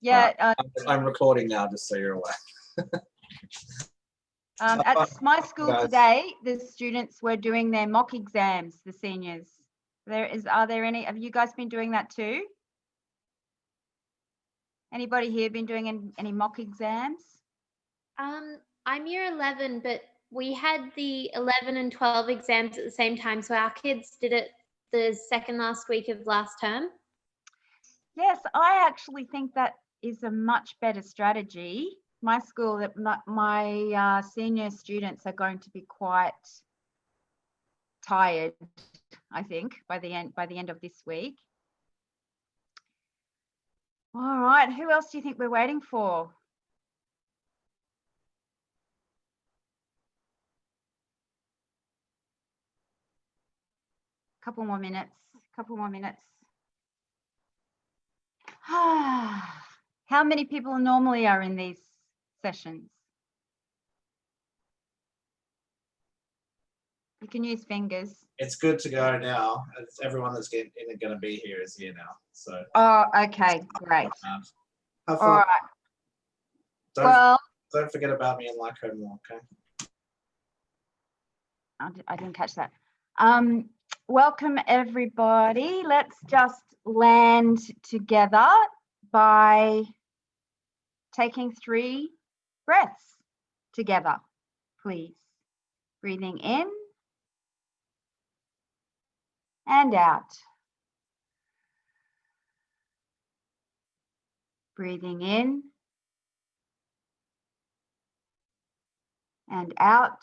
Yeah. I'm recording now, just so you're aware. At my school today, the students were doing their mock exams, the seniors. Are there any, have you guys been doing that too? Anybody here been doing any mock exams? I'm year 11, but we had the 11 and 12 exams at the same time. So our kids did it the second last week of last term. Yes, I actually think that is a much better strategy. My school, my senior students are going to be quite tired, I think, by the end of this week. All right, who else do you think we're waiting for? Couple more minutes. How many people normally are in these sessions? You can use fingers. It's good to go now. Everyone that's going to be here is here now. So. Oh, okay, great. Have fun. All right. Don't forget about me and like home more, okay? I didn't catch that. Welcome everybody. Let's just land together by taking 3 breaths together, please. Breathing in and out. Breathing in and out.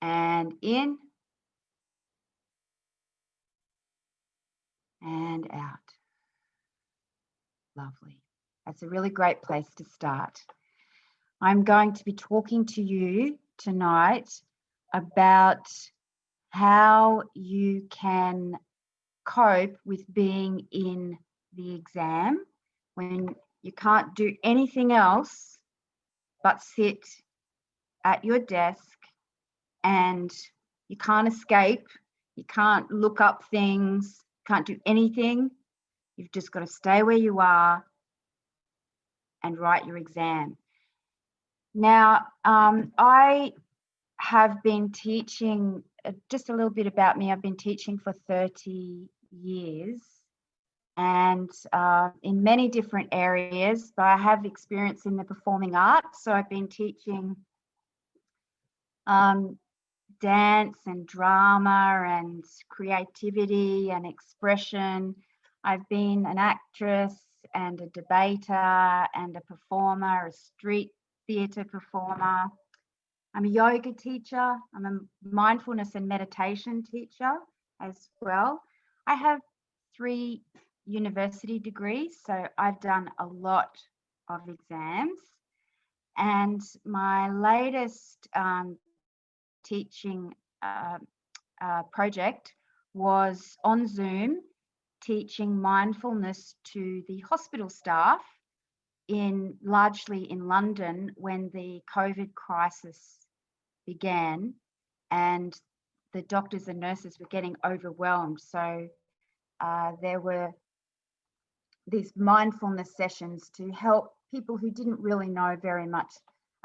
And in and out. Lovely. That's a really great place to start. I'm going to be talking to you tonight about how you can cope with being in the exam when you can't do anything else but sit at your desk and you can't escape, you can't look up things, can't do anything. You've just got to stay where you are and write your exam. Now, I have been teaching, just a little bit about me, I've been teaching for 30 years and in many different areas, but I have experience in the performing arts. So I've been teaching dance and drama and creativity and expression. I've been an actress and a debater and a performer, a street theatre performer. I'm a yoga teacher. I'm a mindfulness and meditation teacher as well. I have 3 university degrees, so I've done a lot of exams. And my latest teaching project was on Zoom, teaching mindfulness to the hospital staff largely in London when the COVID crisis began and the doctors and nurses were getting overwhelmed. So there were these mindfulness sessions to help people who didn't really know very much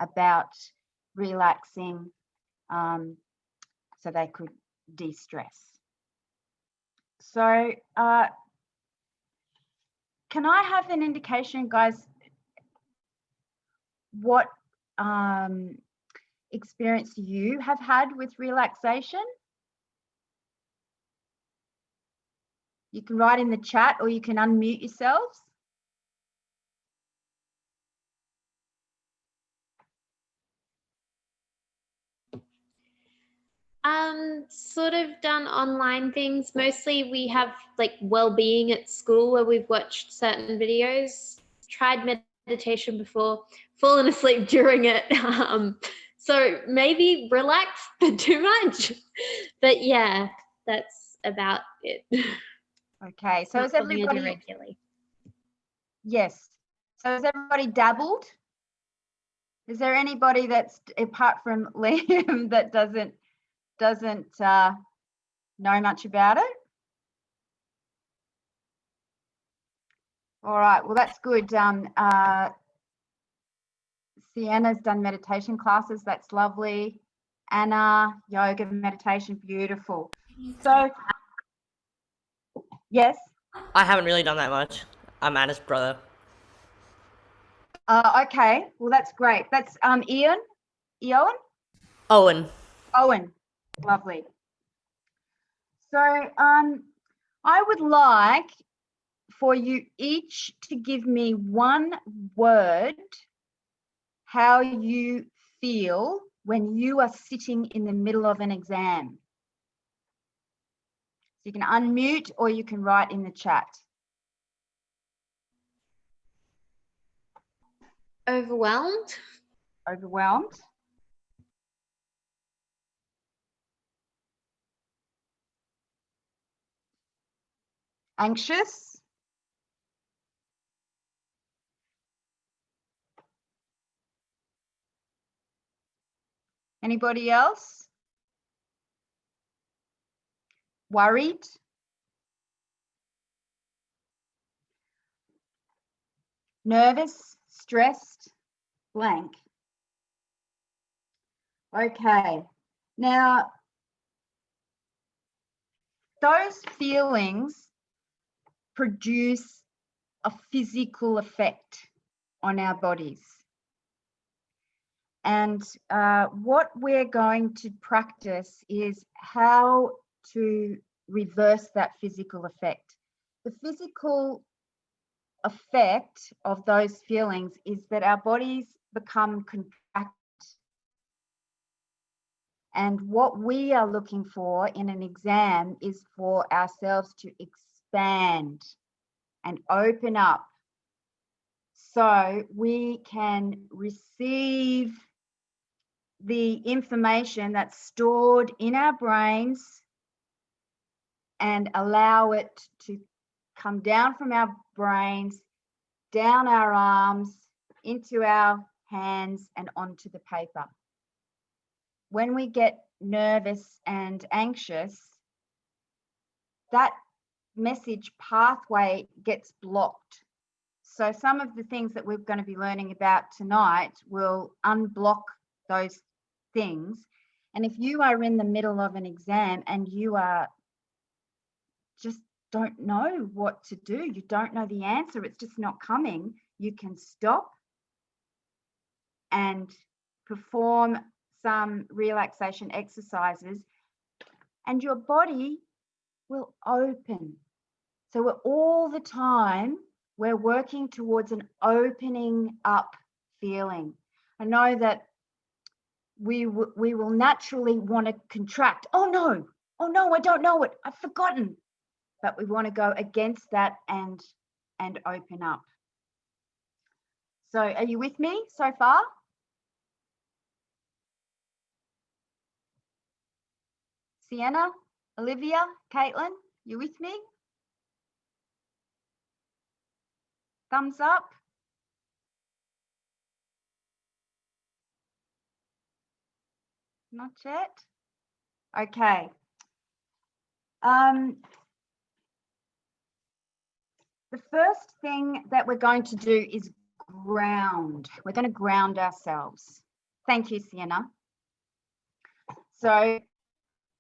about relaxing so they could de-stress. So can I have an indication, guys, what experience you have had with relaxation? You can write in the chat or you can unmute yourselves. Sort of done online things. Mostly we have like well-being at school where we've watched certain videos, tried meditation before, fallen asleep during it. So maybe relaxed, but too much. But yeah, that's about it. Okay, so is everybody regularly? Yes. So has everybody dabbled? Is there anybody that's, apart from Liam, that doesn't know much about it? All right, well, that's good. Sienna's done meditation classes. That's lovely. Anna, yoga, meditation, beautiful. So, yes. I haven't really done that much. I'm Anna's brother. Okay, well, that's great. That's Ian, Owen. Lovely. So, I would like for you each to give me one word how you feel when you are sitting in the middle of an exam. So you can unmute or you can write in the chat. Overwhelmed. Overwhelmed. Anxious. Anybody else? Worried. Nervous, stressed, blank. Okay. Now, those feelings produce a physical effect on our bodies. And what we're going to practice is how to reverse that physical effect. The physical effect of those feelings is that our bodies become contracted. And what we are looking for in an exam is for ourselves to expand and open up so we can receive the information that's stored in our brains and allow it to come down from our brains, down our arms, into our hands and onto the paper. When we get nervous and anxious, that message pathway gets blocked. So some of the things that we're going to be learning about tonight will unblock those things. And if you are in the middle of an exam and you are just don't know what to do, you don't know the answer, it's just not coming, you can stop and perform some relaxation exercises and your body will open. So we're all the time, we're working towards an opening up feeling. I know that we will naturally want to contract. Oh no, I don't know it, I've forgotten. But we want to go against that and open up. So are you with me so far? Sienna, Olivia, Caitlin, you with me? Thumbs up. Not yet. Okay. The first thing that we're going to do is ground. We're going to ground ourselves. Thank you, Sienna. So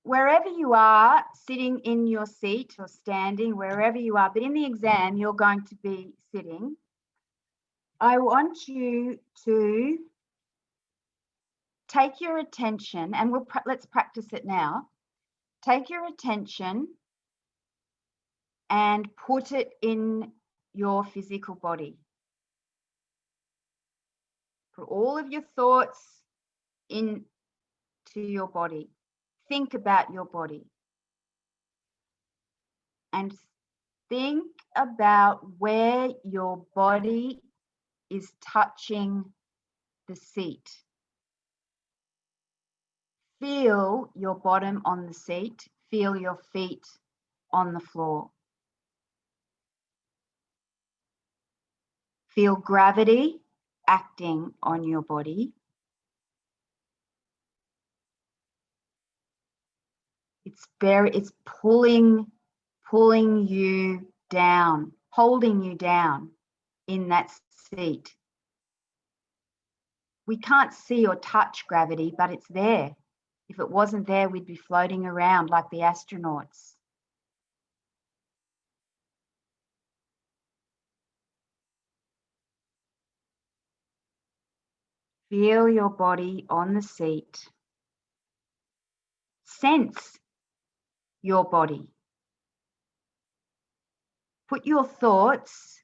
wherever you are, sitting in your seat or standing, wherever you are, but in the exam, you're going to be sitting. I want you to take your attention, and let's practice it now. Take your attention and put it in your physical body. Put all of your thoughts into your body. Think about your body. And think about where your body is touching the seat. Feel your bottom on the seat. Feel your feet on the floor. Feel gravity acting on your body. It's pulling you down, holding you down. in that seat. We can't see or touch gravity, but it's there. If it wasn't there, we'd be floating around like the astronauts. Feel your body on the seat. Sense your body. Put your thoughts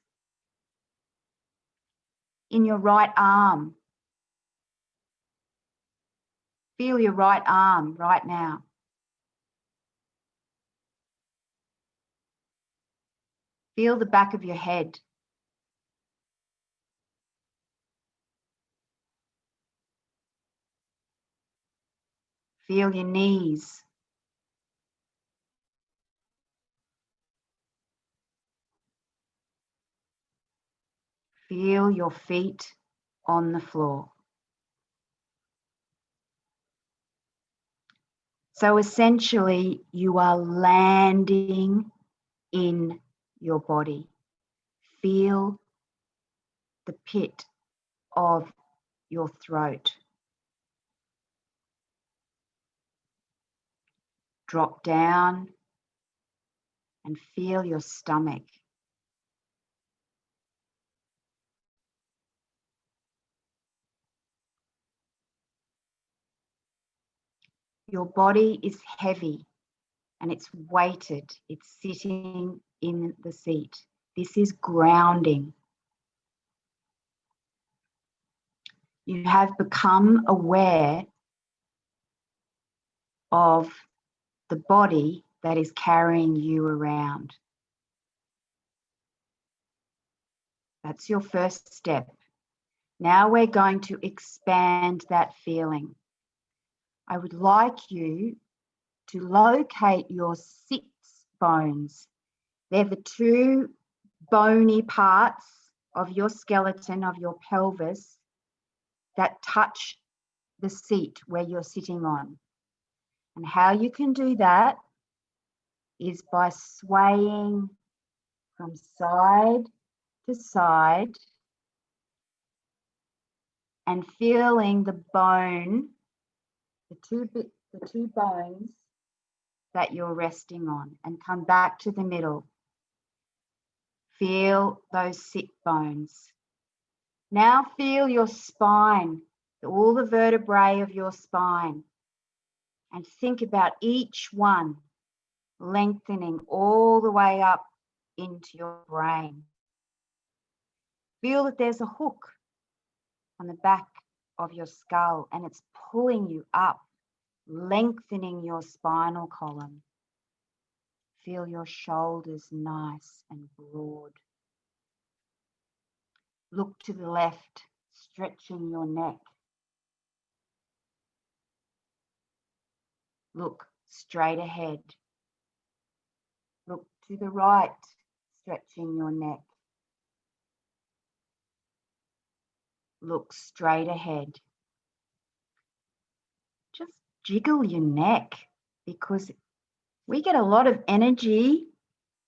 in your right arm. Feel your right arm right now. Feel the back of your head. Feel your knees. Feel your feet on the floor. So essentially, you are landing in your body. Feel the pit of your throat. Drop down and feel your stomach. Your body is heavy and it's weighted. It's sitting in the seat. This is grounding. You have become aware of the body that is carrying you around. That's your first step. Now we're going to expand that feeling. I would like you to locate your sits bones. They're the two bony parts of your skeleton, of your pelvis, that touch the seat where you're sitting on. And how you can do that is by swaying from side to side and feeling the bone, the two bones that you're resting on, and come back to the middle. Feel those sit bones. Now feel your spine, all the vertebrae of your spine, and think about each one lengthening all the way up into your brain. Feel that there's a hook on the back of your skull and it's pulling you up, lengthening your spinal column. Feel your shoulders nice and broad. Look to the left, stretching your neck. Look straight ahead. Look to the right, stretching your neck. Look straight ahead. Just jiggle your neck because we get a lot of energy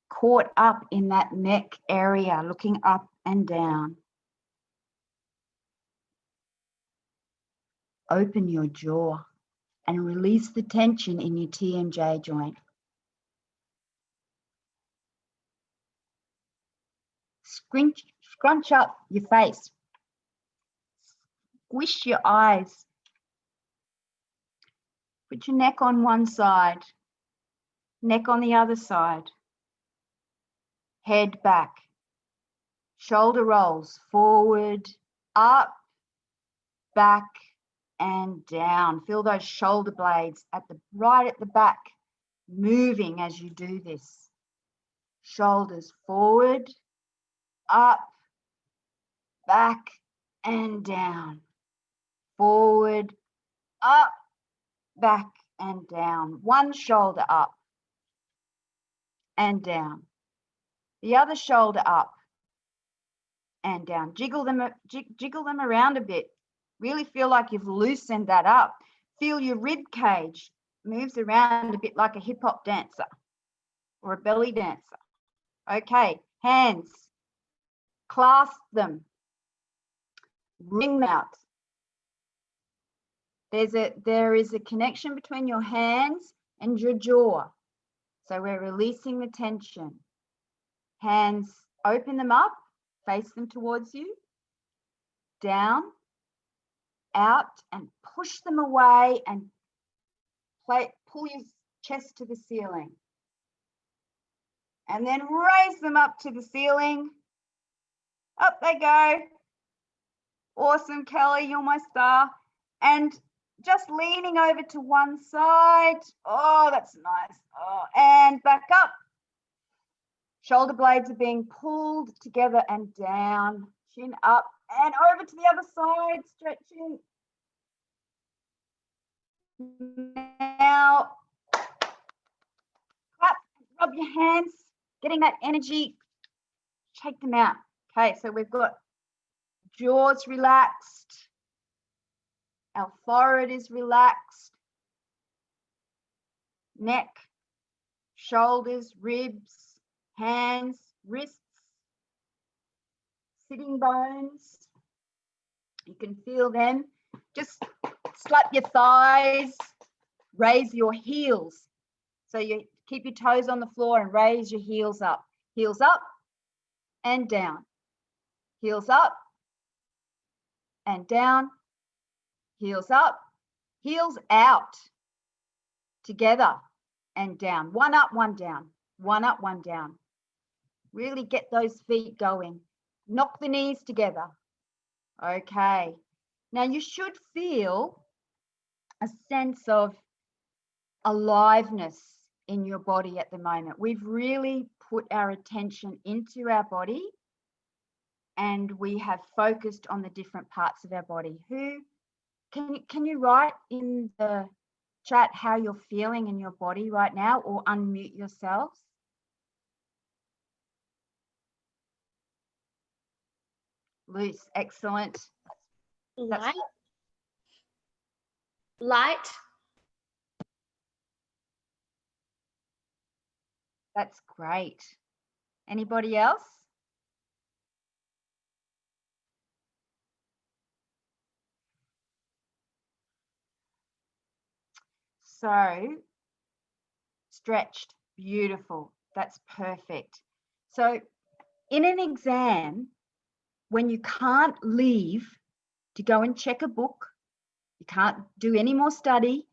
caught up in that neck area, looking up and down. Open your jaw and release the tension in your TMJ joint. Scrunch up your face. Squish your eyes. Put your neck on one side, neck on the other side. Head back. Shoulder rolls forward, up, back, and down. Feel those shoulder blades right at the back, moving as you do this. Shoulders forward, up, back, and down. Forward, up, back, and down. One shoulder up and down. The other shoulder up and down. Jiggle them around a bit. Really feel like you've loosened that up. Feel your rib cage moves around a bit like a hip hop dancer or a belly dancer. Okay, hands clasp them, wring them out. There is a connection between your hands and your jaw. So we're releasing the tension. Hands, open them up, face them towards you, down, out, and push them away and pull your chest to the ceiling. And then raise them up to the ceiling. Up they go. Awesome, Kelly, you're my star. And just leaning over to one side. Oh, that's nice. Oh, and back up. Shoulder blades are being pulled together and down. Chin up and over to the other side, stretching. Now, clap, rub your hands, getting that energy. Shake them out. Okay, so we've got jaws relaxed. Our forehead is relaxed. Neck, shoulders, ribs, hands, wrists, sitting bones. You can feel them. Just slap your thighs, raise your heels. So you keep your toes on the floor and raise your heels up. Heels up and down. Heels up and down. Heels up, heels out. Together and down. One up, one down. One up, one down. Really get those feet going. Knock the knees together. Okay. Now you should feel a sense of aliveness in your body at the moment. We've really put our attention into our body and we have focused on the different parts of our body. Who can you write in the chat how you're feeling in your body right now, or unmute yourselves? Loose, excellent. Light. Light. That's great. Anybody else? So, stretched, beautiful. That's perfect. So, in an exam, when you can't leave to go and check a book, you can't do any more study,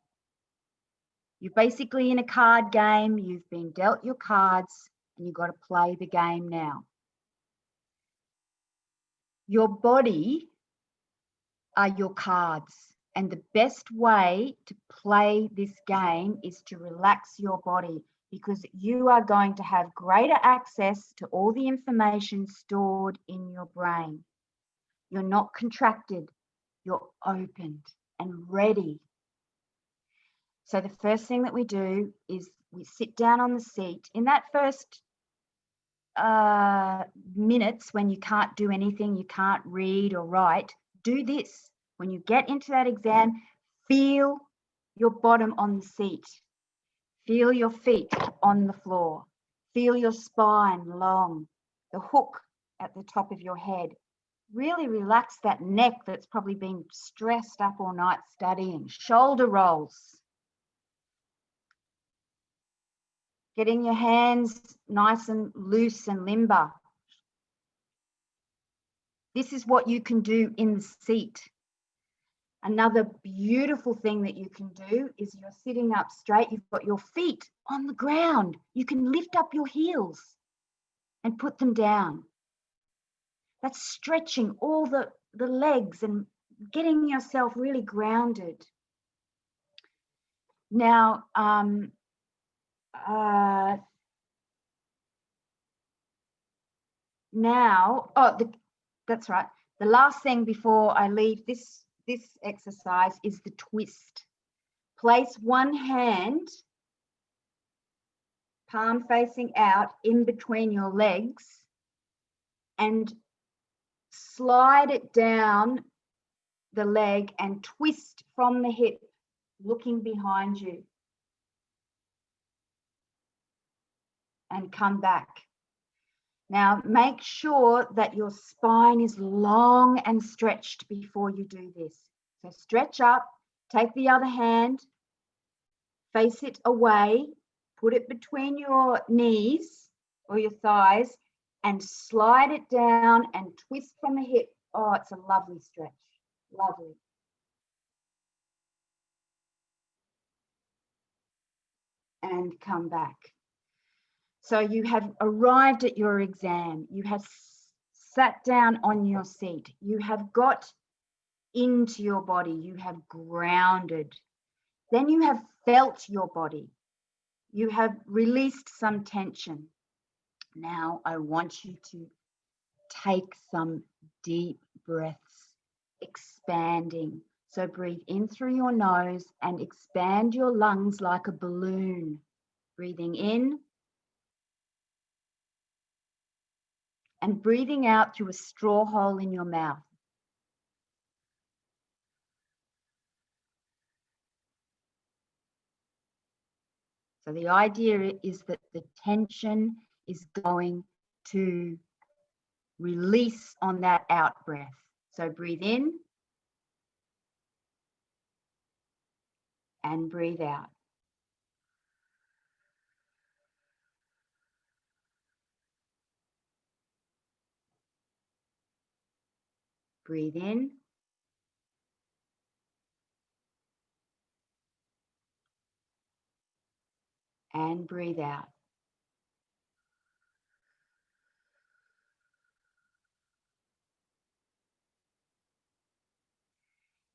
you're basically in a card game, you've been dealt your cards, and you've got to play the game now. Your body are your cards. And the best way to play this game is to relax your body, because you are going to have greater access to all the information stored in your brain. You're not contracted, you're opened and ready. So the first thing that we do is we sit down on the seat. In that first minutes when you can't do anything, you can't read or write, do this. When you get into that exam, feel your bottom on the seat. Feel your feet on the floor. Feel your spine long, the hook at the top of your head. Really relax that neck that's probably been stressed up all night studying. Shoulder rolls. Getting your hands nice and loose and limber. This is what you can do in the seat. Another beautiful thing that you can do is you're sitting up straight, you've got your feet on the ground. You can lift up your heels and put them down. That's stretching all the legs and getting yourself really grounded. Now, that's right. The last thing before I leave this exercise is the twist. Place one hand, palm facing out, in between your legs and slide it down the leg and twist from the hip, looking behind you. And come back. Now, make sure that your spine is long and stretched before you do this. So stretch up, take the other hand, face it away, put it between your knees or your thighs, and slide it down and twist from the hip. Oh, it's a lovely stretch. Lovely. And come back. So you have arrived at your exam. You have sat down on your seat. You have got into your body. You have grounded. Then you have felt your body. You have released some tension. Now I want you to take some deep breaths, expanding. So breathe in through your nose and expand your lungs like a balloon. Breathing in and breathing out through a straw hole in your mouth. So the idea is that the tension is going to release on that out breath. So breathe in and breathe out. Breathe in and breathe out.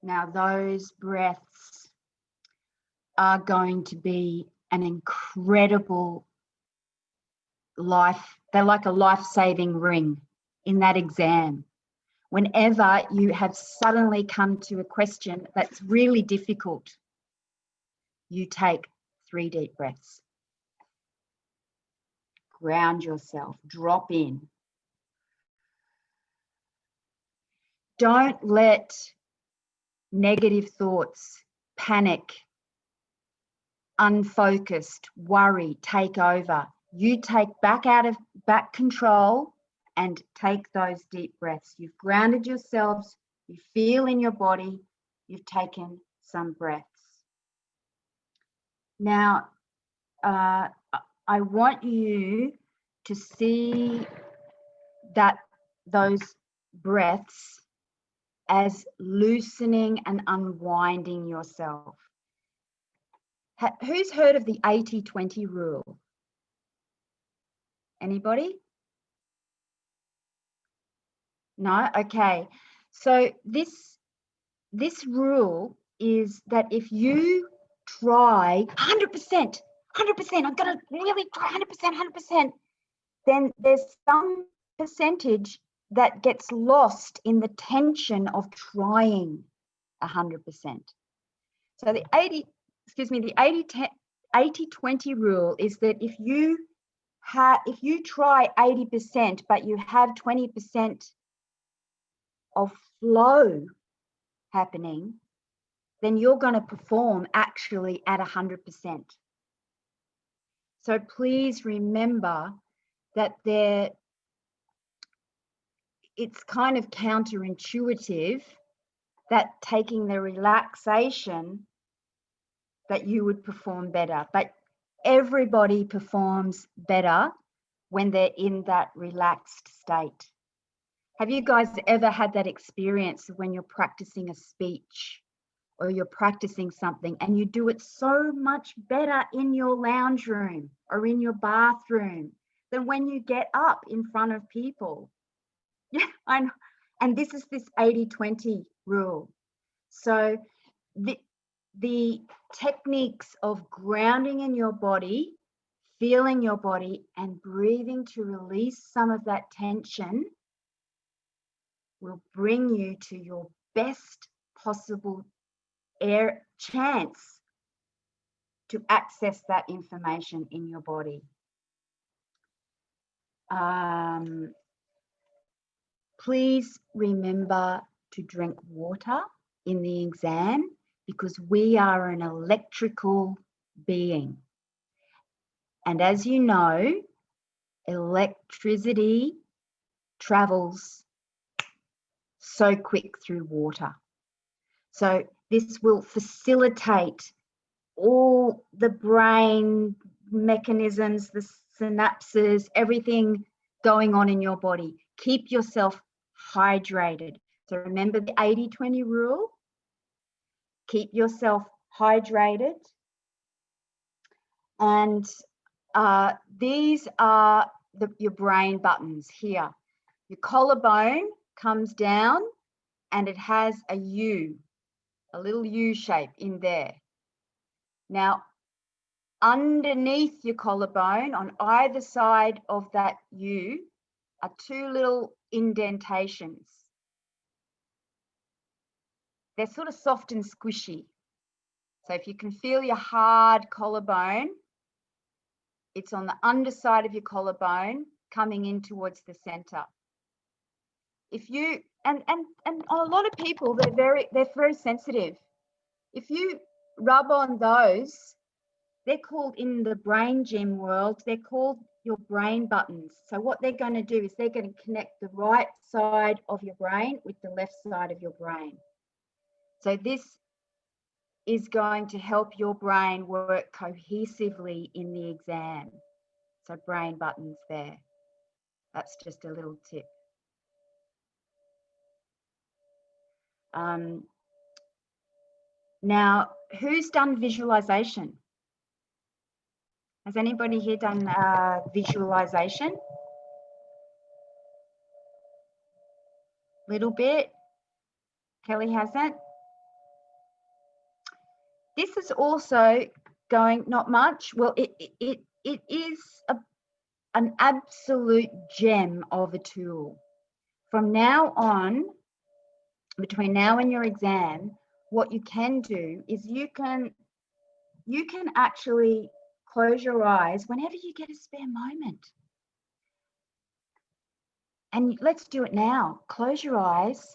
Now those breaths are going to be an incredible they're like a life-saving ring in that exam. Whenever you have suddenly come to a question that's really difficult, you take 3 deep breaths. Ground yourself, drop in. Don't let negative thoughts, panic, unfocused, worry take over. You take back control and take those deep breaths. You've grounded yourselves, you feel in your body, you've taken some breaths. Now, I want you to see that those breaths as loosening and unwinding yourself. Who's heard of the 80-20 rule? Anybody? No? Okay. So this rule is that if you try 100%, I'm going to really try 100%, then there's some percentage that gets lost in the tension of trying 100%. So the 80-20 rule is that if you try 80% but you have 20% of flow happening, then you're going to perform actually at 100%. So please remember that it's kind of counterintuitive that taking the relaxation that you would perform better, but everybody performs better when they're in that relaxed state. Have you guys ever had that experience when you're practicing a speech or you're practicing something and you do it so much better in your lounge room or in your bathroom than when you get up in front of people? Yeah, I know. And this is this 80-20 rule. So the techniques of grounding in your body, feeling your body, and breathing to release some of that tension will bring you to your best possible chance to access that information in your body. Please remember to drink water in the exam because we are an electrical being. And as you know, electricity travels so quick through water. So this will facilitate all the brain mechanisms, the synapses, everything going on in your body. Keep yourself hydrated. So remember the 80-20 rule. Keep yourself hydrated. And these are your brain buttons here. Your collarbone comes down and it has a U, a little U shape in there. Now, underneath your collarbone, on either side of that U, are two little indentations. They're sort of soft and squishy. So if you can feel your hard collarbone, it's on the underside of your collarbone coming in towards the center. If you and a lot of people, they're very sensitive. If you rub on those, they're called, in the brain gym world, they're called your brain buttons. So what they're going to do is they're going to connect the right side of your brain with the left side of your brain. So this is going to help your brain work cohesively in the exam. So brain buttons there. That's just a little tip. Now, who's done visualization? Has anybody here done visualization? Little bit. Kelly hasn't. This is also going, not much. Well, it is an absolute gem of a tool. From now on, between now and your exam, what you can do is you can actually close your eyes whenever you get a spare moment. And let's do it now. Close your eyes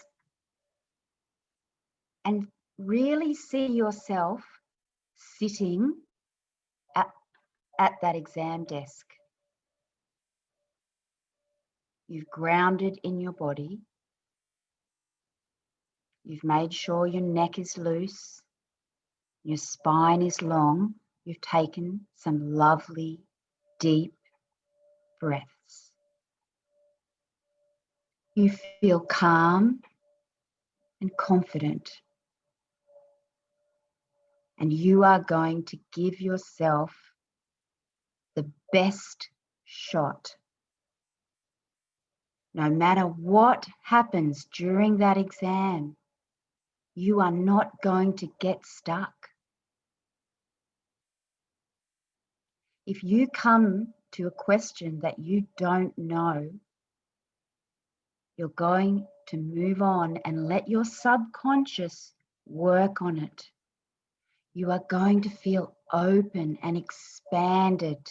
and really see yourself sitting at that exam desk. You've grounded in your body. You've made sure your neck is loose, your spine is long. You've taken some lovely, deep breaths. You feel calm and confident. And you are going to give yourself the best shot. No matter what happens during that exam, you are not going to get stuck. If you come to a question that you don't know, you're going to move on and let your subconscious work on it. You are going to feel open and expanded.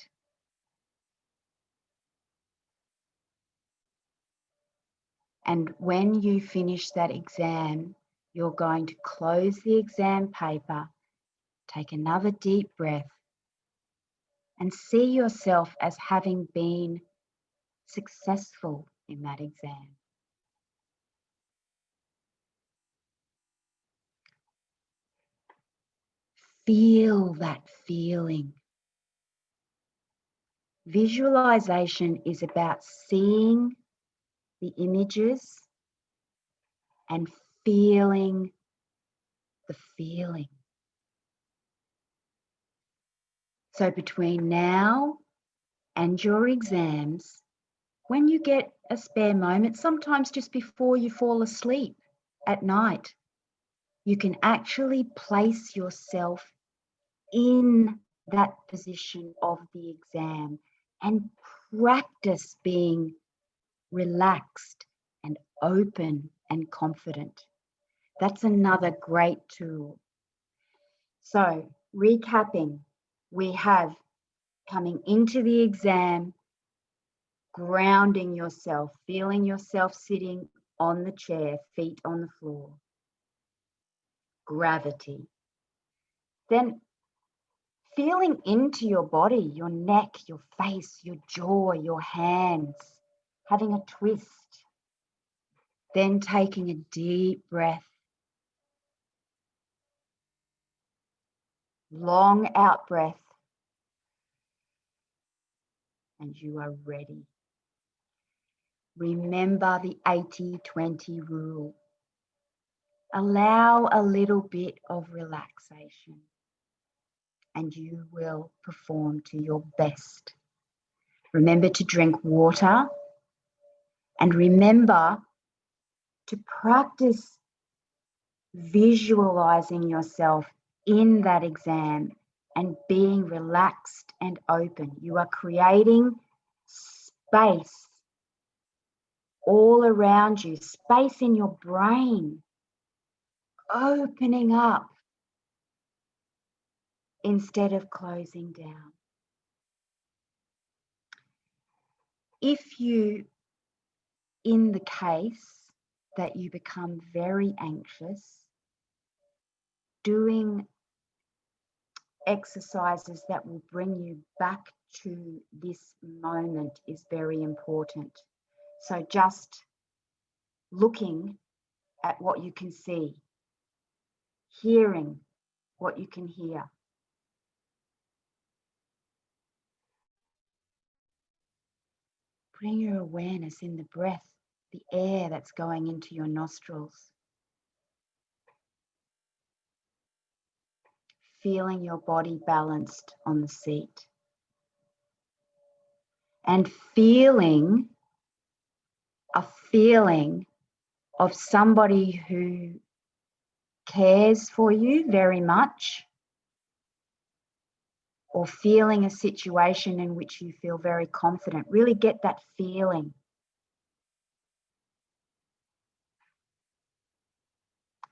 And when you finish that exam, you're going to close the exam paper, take another deep breath, and see yourself as having been successful in that exam. Feel that feeling. Visualization is about seeing the images and feeling the feeling. So between now and your exams, when you get a spare moment, sometimes just before you fall asleep at night, you can actually place yourself in that position of the exam and practice being relaxed and open and confident. That's another great tool. So, recapping, we have coming into the exam, grounding yourself, feeling yourself sitting on the chair, feet on the floor. Gravity. Then feeling into your body, your neck, your face, your jaw, your hands, having a twist, then taking a deep breath, long out breath, and you are ready. Remember the 80-20 rule. Allow a little bit of relaxation and you will perform to your best. Remember to drink water and remember to practice visualizing yourself in that exam and being relaxed and open. You are creating space all around you, space in your brain, opening up instead of closing down. If you, in the case that you become very anxious, doing exercises that will bring you back to this moment is very important. So just looking at what you can see, hearing what you can hear. Bring your awareness in the breath, the air that's going into your nostrils. Feeling your body balanced on the seat. And feeling a feeling of somebody who cares for you very much, or feeling a situation in which you feel very confident. Really get that feeling.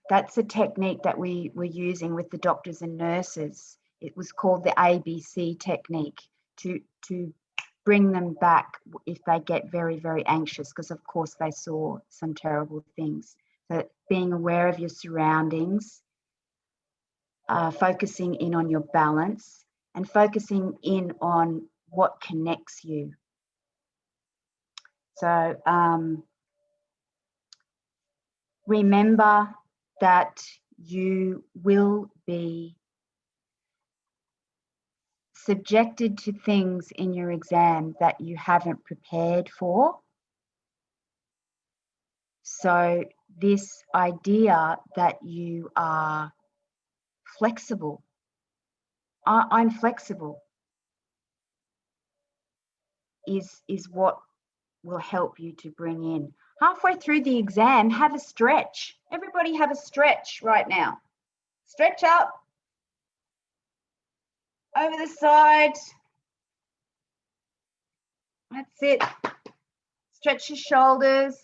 That's a technique that we were using with the doctors and nurses. It was called the ABC technique to bring them back if they get very, very anxious, because of course they saw some terrible things. So being aware of your surroundings, focusing in on your balance and focusing in on what connects you. So remember that you will be subjected to things in your exam that you haven't prepared for. So this idea that you are flexible, I'm flexible, is what will help you to bring in. Halfway through the exam, have a stretch. Everybody have a stretch right now. Stretch up, over the side. That's it. Stretch your shoulders.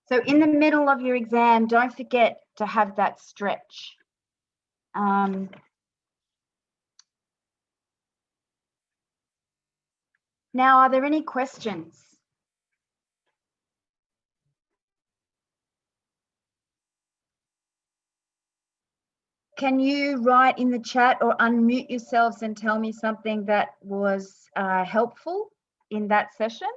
So in the middle of your exam, don't forget to have that stretch. Now, are there any questions? Can you write in the chat or unmute yourselves and tell me something that was helpful in that session?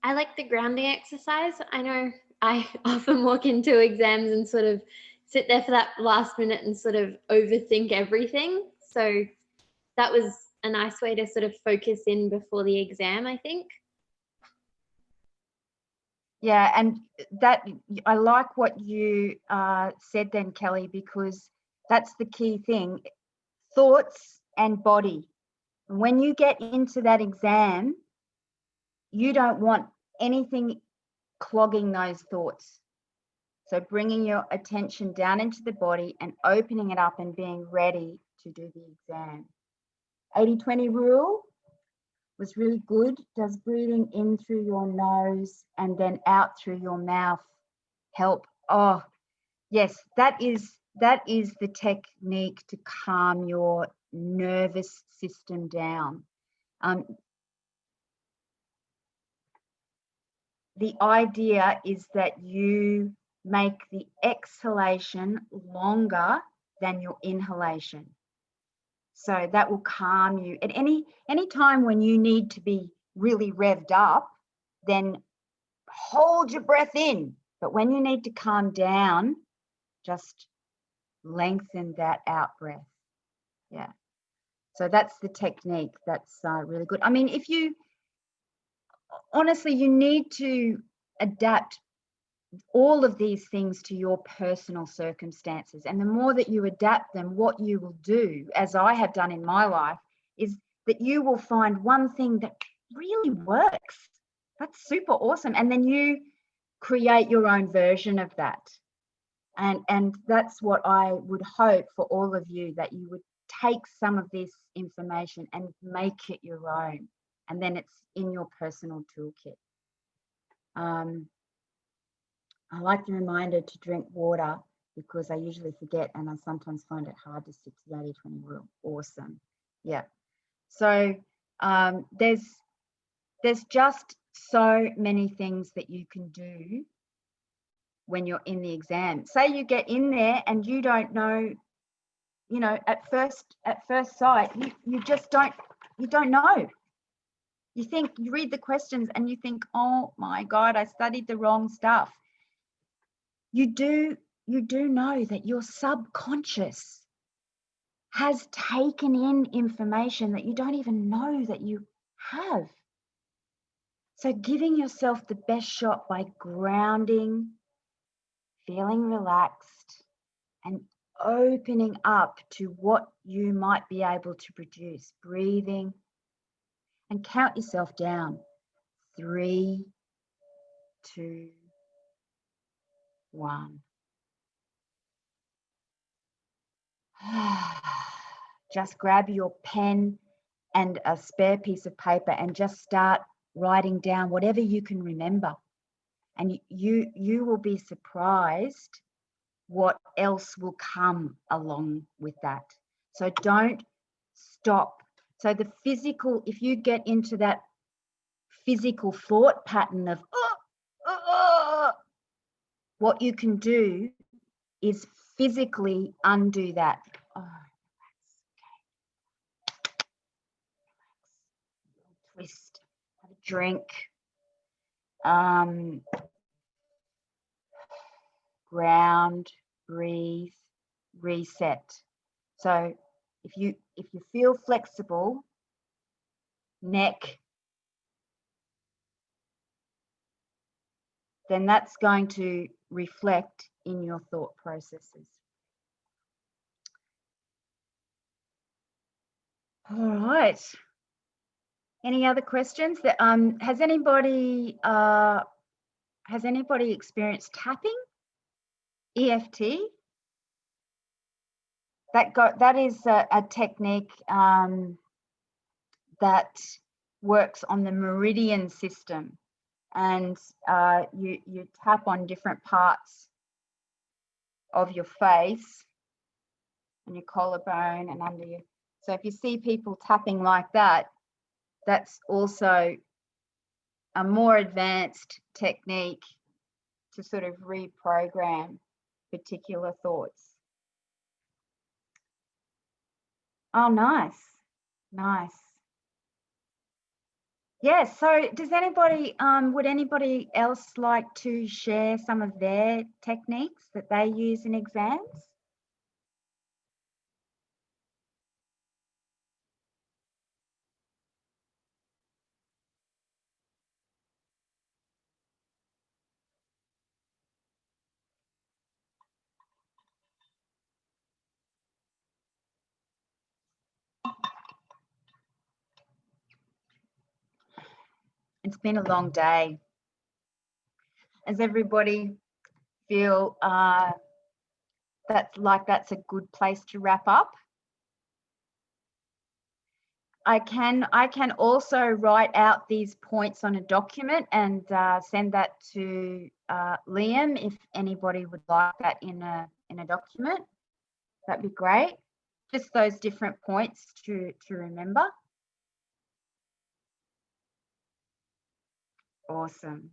I like the grounding exercise. I know I often walk into exams and sort of sit there for that last minute and sort of overthink everything. So that was a nice way to sort of focus in before the exam, I think. Yeah, and that I like what you said then, Kelly, because that's the key thing, thoughts and body. When you get into that exam, you don't want anything clogging those thoughts. So bringing your attention down into the body and opening it up and being ready to do the exam. 80-20 rule was really good. Does breathing in through your nose and then out through your mouth help? Oh, yes, that is the technique to calm your nervous system down. The idea is that you make the exhalation longer than your inhalation. So that will calm you. At any time when you need to be really revved up, then hold your breath in. But when you need to calm down, just lengthen that out breath. Yeah. So that's the technique. That's really good. I mean, if you, honestly, you need to adapt all of these things to your personal circumstances. And the more that you adapt them, what you will do, as I have done in my life, is that you will find one thing that really works. That's super awesome. And then you create your own version of that. And that's what I would hope for all of you, that you would take some of this information and make it your own. And then it's in your personal toolkit. I like the reminder to drink water because I usually forget and I sometimes find it hard to stick to the 80-20 rule. Awesome. Yeah. So there's just so many things that you can do when you're in the exam. Say you get in there and you don't know, you know, at first sight, you just don't know. You think, you read the questions and you think, oh my God, I studied the wrong stuff. You do know that your subconscious has taken in information that you don't even know that you have. So giving yourself the best shot by grounding, feeling relaxed, and opening up to what you might be able to produce. Breathing, and count yourself down. 3, 2, 1. Just grab your pen and a spare piece of paper and just start writing down whatever you can remember. And you will be surprised what else will come along with that. So don't stop. So the physical, if you get into that physical thought pattern of, what you can do is physically undo that. Twist, have a drink, ground, breathe, reset. So if you feel flexible, neck, then that's going to reflect in your thought processes. All right. Any other questions? That has anybody experienced tapping? EFT? That is a technique that works on the meridian system, and you tap on different parts of your face and your collarbone and under you. So if you see people tapping like that, that's also a more advanced technique to sort of reprogram particular thoughts. Oh, nice. Nice. Yes, so does anybody, would anybody else like to share some of their techniques that they use in exams? It's been a long day. Does everybody feel that's a good place to wrap up? I can also write out these points on a document and send that to Liam if anybody would like that in a document. That'd be great. Just those different points to remember. Awesome.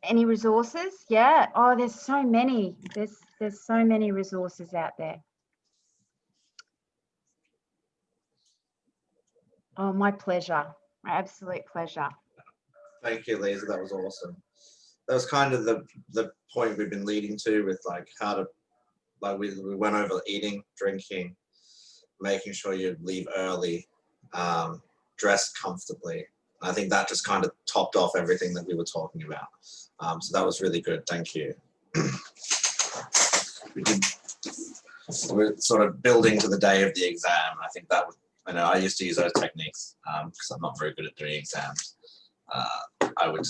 Any resources? Yeah. Oh, there's so many. There's so many resources out there. Oh, my pleasure. My absolute pleasure. Thank you, Lisa. That was awesome. That was kind of the point we've been leading to with like how to, like we went over eating, drinking, making sure you leave early, dress comfortably. I think that just kind of topped off everything that we were talking about. So that was really good. Thank you. We're sort of building to the day of the exam. I think that would, I used to use those techniques because I'm not very good at doing exams. I would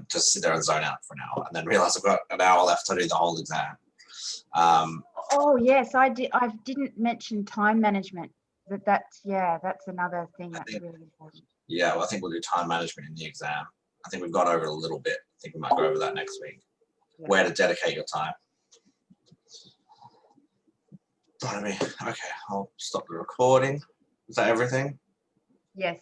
just sit there and zone out for an hour and then realize I've got an hour left to do the whole exam. Oh yes, I did. I didn't mention time management. That's another thing that's really important. Yeah, well, I think we'll do time management in the exam. I think we've gone over it a little bit. I think we might go over that next week. Yeah. Where to dedicate your time. Pardon me. Okay, I'll stop the recording. Is that everything? Yes.